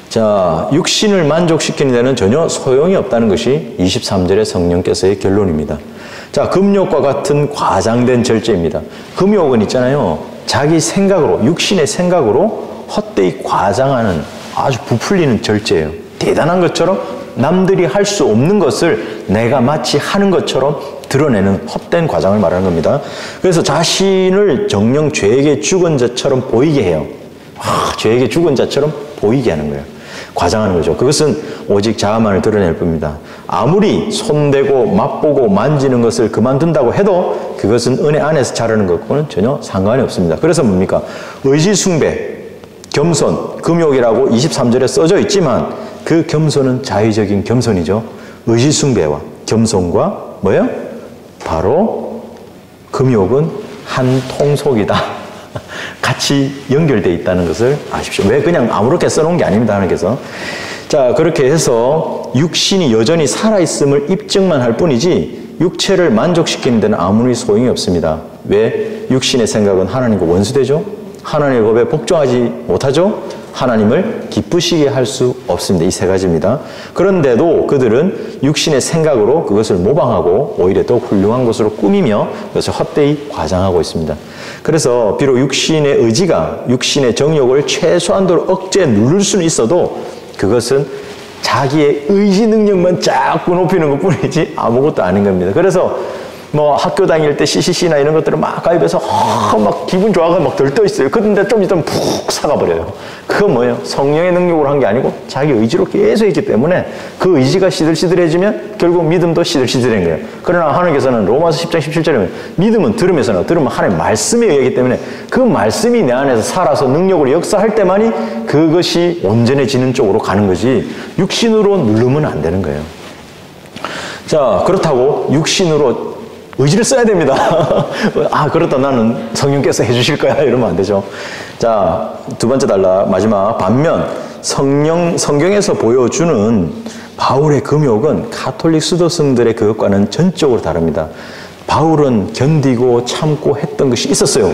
Speaker 2: 자, 육신을 만족시키는 데는 전혀 소용이 없다는 것이 23절의 성령께서의 결론입니다. 자, 금욕과 같은 과장된 절제입니다. 금욕은 있잖아요. 자기 생각으로, 육신의 생각으로 헛되이 과장하는 아주 부풀리는 절제예요. 대단한 것처럼 남들이 할 수 없는 것을 내가 마치 하는 것처럼 드러내는 헛된 과장을 말하는 겁니다. 그래서 자신을 정녕 죄에게 죽은 자처럼 보이게 해요. 죄에게 죽은 자처럼 보이게 하는 거예요. 과장하는 거죠. 그것은 오직 자아만을 드러낼 뿐입니다. 아무리 손대고 맛보고 만지는 것을 그만둔다고 해도 그것은 은혜 안에서 자라는 것과는 전혀 상관이 없습니다. 그래서 뭡니까? 의지숭배, 겸손, 금욕이라고 23절에 써져 있지만 그 겸손은 자의적인 겸손이죠. 의지숭배와 겸손과 뭐예요? 바로 금욕은 한 통속이다. 같이 연결되어 있다는 것을 아십시오. 왜 그냥 아무렇게 써놓은 게 아닙니다. 하나님께서. 자, 그렇게 해서 육신이 여전히 살아있음을 입증만 할 뿐이지 육체를 만족시키는 데는 아무리 소용이 없습니다. 왜? 육신의 생각은 하나님과 원수되죠. 하나님의 법에 복종하지 못하죠. 하나님을 기쁘시게 할 수 없습니다. 이 세 가지입니다. 그런데도 그들은 육신의 생각으로 그것을 모방하고 오히려 더 훌륭한 것으로 꾸미며 그것을 헛되이 과장하고 있습니다. 그래서 비록 육신의 의지가 육신의 정욕을 최소한도로 억제해 누를 수는 있어도 그것은 자기의 의지 능력만 자꾸 높이는 것뿐이지 아무것도 아닌 겁니다. 그래서 뭐 학교 다닐 때 CCC나 이런 것들을 막 가입해서 막 기분 좋아가 막 들떠 있어요. 그런데 좀 있으면 푹 사가버려요. 그건 뭐예요? 성령의 능력으로 한 게 아니고 자기 의지로 계속 했기 때문에 그 의지가 시들시들해지면 결국 믿음도 시들시들한 거예요. 그러나 하나님께서는 로마서 10장 17절에 믿음은 들으면서 들으면 하나님의 말씀에 의하기 때문에 그 말씀이 내 안에서 살아서 능력으로 역사할 때만이 그것이 온전해지는 쪽으로 가는 거지 육신으로 누르면 안 되는 거예요. 자, 그렇다고 육신으로 의지를 써야 됩니다. 아, 그렇다 나는 성령께서 해주실 거야 이러면 안 되죠. 자, 두 번째 단락 마지막. 반면 성경에서 보여주는 바울의 금욕은 가톨릭 수도승들의 그것과는 전적으로 다릅니다. 바울은 견디고 참고 했던 것이 있었어요.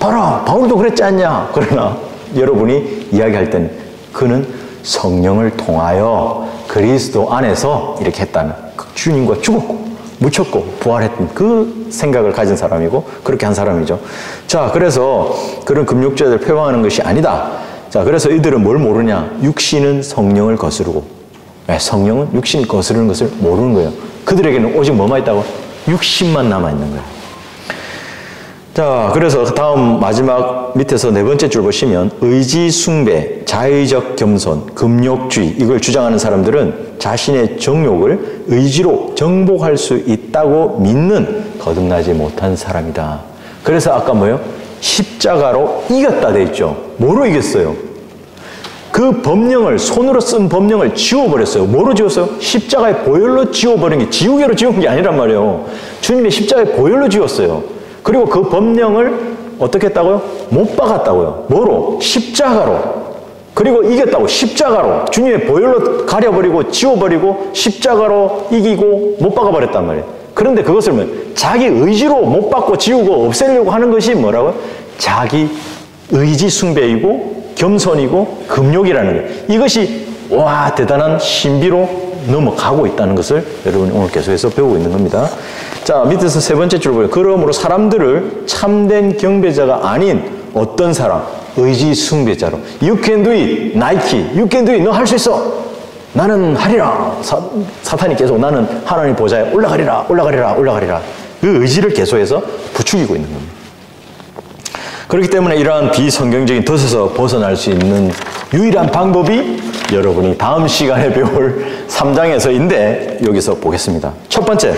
Speaker 2: 봐라, 바울도 그랬지 않냐. 그러나 여러분이 이야기할 때는 그는 성령을 통하여 그리스도 안에서 이렇게 했다는 주님과 죽었고 묻혔고 부활했던 그 생각을 가진 사람이고 그렇게 한 사람이죠. 자, 그래서 그런 금욕죄를 표방하는 것이 아니다. 자, 그래서 이들은 뭘 모르냐? 육신은 성령을 거스르고, 성령은 육신이 거스르는 것을 모르는 거예요. 그들에게는 오직 뭐만 있다고? 육신만 남아있는 거예요. 자, 그래서 다음 마지막 밑에서 네 번째 줄 보시면 의지 숭배, 자의적 겸손, 금욕주의 이걸 주장하는 사람들은 자신의 정욕을 의지로 정복할 수 있다고 믿는 거듭나지 못한 사람이다. 그래서 아까 뭐예요? 십자가로 이겼다 돼 있죠. 뭐로 이겼어요? 그 법령을 손으로 쓴 법령을 지워버렸어요. 뭐로 지웠어요? 십자가의 보혈로 지워버린 게 지우개로 지운 게 아니란 말이에요. 주님의 십자가의 보혈로 지웠어요. 그리고 그 법령을 어떻게 했다고요? 못 박았다고요. 뭐로? 십자가로. 그리고 이겼다고. 십자가로. 주님의 보혈로 가려버리고 지워버리고 십자가로 이기고 못 박아버렸단 말이에요. 그런데 그것을 뭐 자기 의지로 못 박고 지우고 없애려고 하는 것이 뭐라고요? 자기 의지 숭배이고 겸손이고 금욕이라는 거예요. 이것이 와 대단한 신비로 넘어가고 있다는 것을 여러분이 오늘 계속해서 배우고 있는 겁니다. 자, 밑에서 세 번째 줄 보여요. 그러므로 사람들을 참된 경배자가 아닌 어떤 사람, 의지 숭배자로 You can do it, 나이키. You can do it, 너 할 수 있어. 나는 하리라. 사탄이 계속 나는 하나님 보좌에 올라가리라, 올라가리라, 올라가리라. 그 의지를 계속해서 부추기고 있는 겁니다. 그렇기 때문에 이러한 비성경적인 덫에서 벗어날 수 있는 유일한 방법이 여러분이 다음 시간에 배울 3장에서인데 여기서 보겠습니다. 첫 번째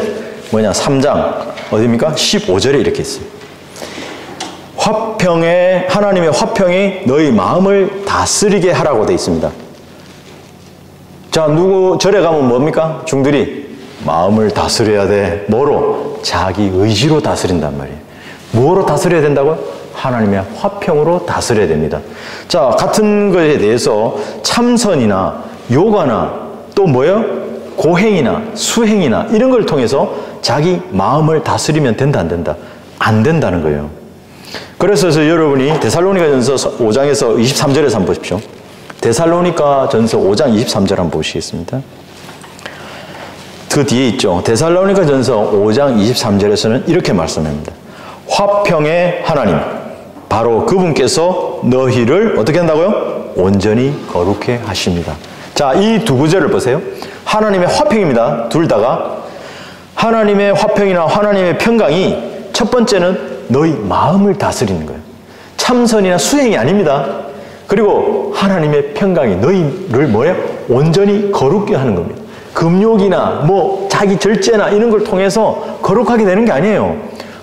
Speaker 2: 뭐냐? 3장 어디입니까? 15절에 이렇게 있어요. 하나님의 화평이 너희 마음을 다스리게 하라고 되어 있습니다. 자, 절에 가면 뭡니까? 중들이 마음을 다스려야 돼. 뭐로? 자기 의지로 다스린단 말이에요. 뭐로 다스려야 된다고요? 하나님의 화평으로 다스려야 됩니다. 자, 같은 것에 대해서 참선이나 요가나 또 뭐예요? 고행이나 수행이나 이런 걸 통해서 자기 마음을 다스리면 된다, 안 된다? 안 된다는 거예요. 그래서 여러분이 데살로니가전서 5장에서 23절에서 한번 보십시오. 데살로니가전서 5장 23절 한번 보시겠습니다. 그 뒤에 있죠. 데살로니가전서 5장 23절에서는 이렇게 말씀합니다. 화평의 하나님, 바로 그분께서 너희를 어떻게 한다고요? 온전히 거룩해 하십니다. 자, 이 두 구절을 보세요. 하나님의 화평입니다. 둘 다가. 하나님의 화평이나 하나님의 평강이 첫 번째는 너희 마음을 다스리는 거예요. 참선이나 수행이 아닙니다. 그리고 하나님의 평강이 너희를 뭐예요? 온전히 거룩게 하는 겁니다. 금욕이나 뭐 자기 절제나 이런 걸 통해서 거룩하게 되는 게 아니에요.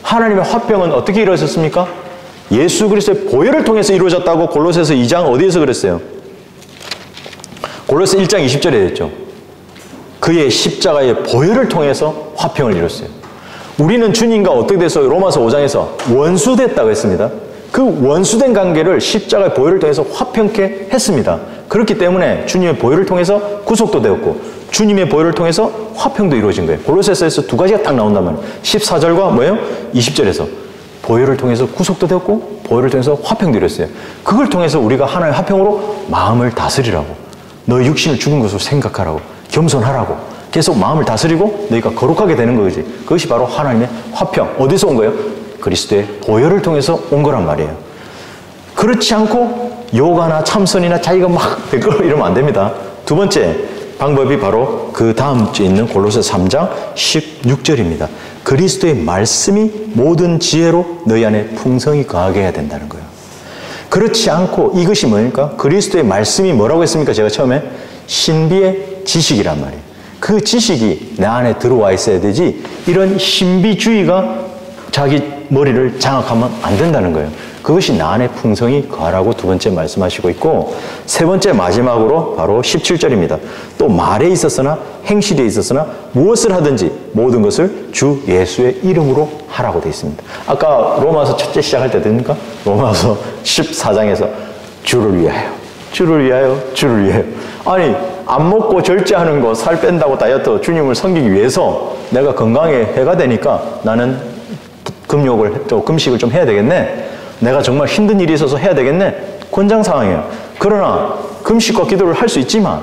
Speaker 2: 하나님의 화평은 어떻게 이루어졌습니까? 예수 그리스도의 보혈을 통해서 이루어졌다고 골로새서 2장 어디에서 그랬어요? 골로새 1장 20절에 됐죠. 그의 십자가의 보혈을 통해서 화평을 이뤘어요. 우리는 주님과 어떻게 됐어요? 로마서 5장에서 원수됐다고 했습니다. 그 원수된 관계를 십자가의 보혈을 통해서 화평케 했습니다. 그렇기 때문에 주님의 보혈을 통해서 구속도 되었고 주님의 보혈을 통해서 화평도 이루어진 거예요. 골로새서에서 두 가지가 딱 나온단 말이에요. 14절과 뭐예요? 20절에서 보혈을 통해서 구속도 되었고 보혈을 통해서 화평도 이뤘어요. 그걸 통해서 우리가 하나의 화평으로 마음을 다스리라고, 너의 육신을 죽은 것으로 생각하라고, 겸손하라고 계속 마음을 다스리고 너희가 거룩하게 되는 거지. 그것이 바로 하나님의 화평. 어디서 온 거예요? 그리스도의 보혈을 통해서 온 거란 말이에요. 그렇지 않고 요가나 참선이나 자기가 막 되고 이러면 안 됩니다. 두 번째 방법이 바로 그 다음 주에 있는 골로새 3장 16절입니다. 그리스도의 말씀이 모든 지혜로 너희 안에 풍성히 거하게 해야 된다는 거예요. 그렇지 않고 이것이 뭐입니까? 그리스도의 말씀이 뭐라고 했습니까? 제가 처음에 신비의 지식이란 말이에요. 그 지식이 내 안에 들어와 있어야 되지 이런 신비주의가 자기 머리를 장악하면 안 된다는 거예요. 그것이 나 안에 풍성히 거하라고 두 번째 말씀하시고 있고, 세 번째 마지막으로 바로 17절입니다. 또 말에 있었으나 행실에 있었으나 무엇을 하든지 모든 것을 주 예수의 이름으로 하라고 되어 있습니다. 아까 로마서 첫째 시작할 때 됩니까? 로마서 14장에서 주를 위하여, 주를 위하여, 주를 위하여. 아니 안 먹고 절제하는 거, 살 뺀다고 다이어트, 주님을 섬기기 위해서 내가 건강에 해가 되니까 나는 금욕을, 또 금식을 좀 해야 되겠네. 내가 정말 힘든 일이 있어서 해야 되겠네. 권장 상황이에요. 그러나 금식과 기도를 할 수 있지만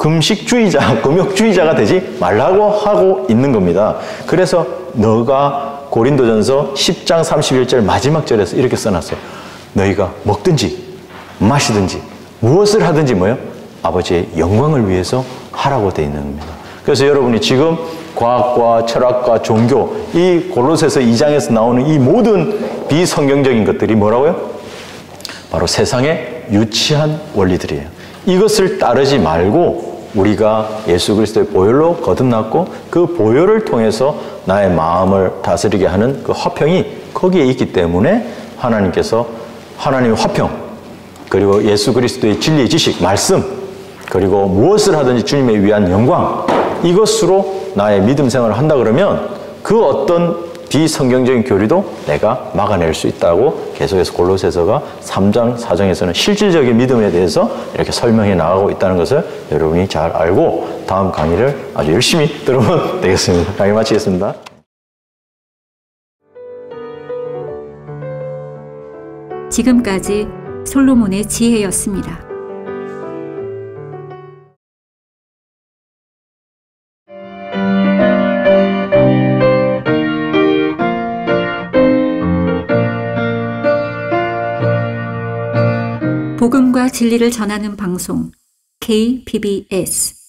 Speaker 2: 금식주의자, 금욕주의자가 되지 말라고 하고 있는 겁니다. 그래서 너가 고린도전서 10장 31절 마지막 절에서 이렇게 써놨어요. 너희가 먹든지 마시든지 무엇을 하든지 뭐요? 아버지의 영광을 위해서 하라고 되어 있는 겁니다. 그래서 여러분이 지금 과학과 철학과 종교, 이 골로새서 2장에서 나오는 이 모든 비성경적인 것들이 뭐라고요? 바로 세상의 유치한 원리들이에요. 이것을 따르지 말고 우리가 예수 그리스도의 보혈로 거듭났고 그 보혈을 통해서 나의 마음을 다스리게 하는 그 화평이 거기에 있기 때문에 하나님께서 하나님의 화평, 그리고 예수 그리스도의 진리의 지식, 말씀, 그리고 무엇을 하든지 주님에 위한 영광, 이것으로 나의 믿음 생활을 한다 그러면 그 어떤 비성경적인 교리도 내가 막아낼 수 있다고 계속해서 골로새서가 3장, 4장에서는 실질적인 믿음에 대해서 이렇게 설명해 나가고 있다는 것을 여러분이 잘 알고 다음 강의를 아주 열심히 들으면 되겠습니다. 강의 마치겠습니다.
Speaker 1: 지금까지 솔로몬의 지혜였습니다. 복음과 진리를 전하는 방송 KBBS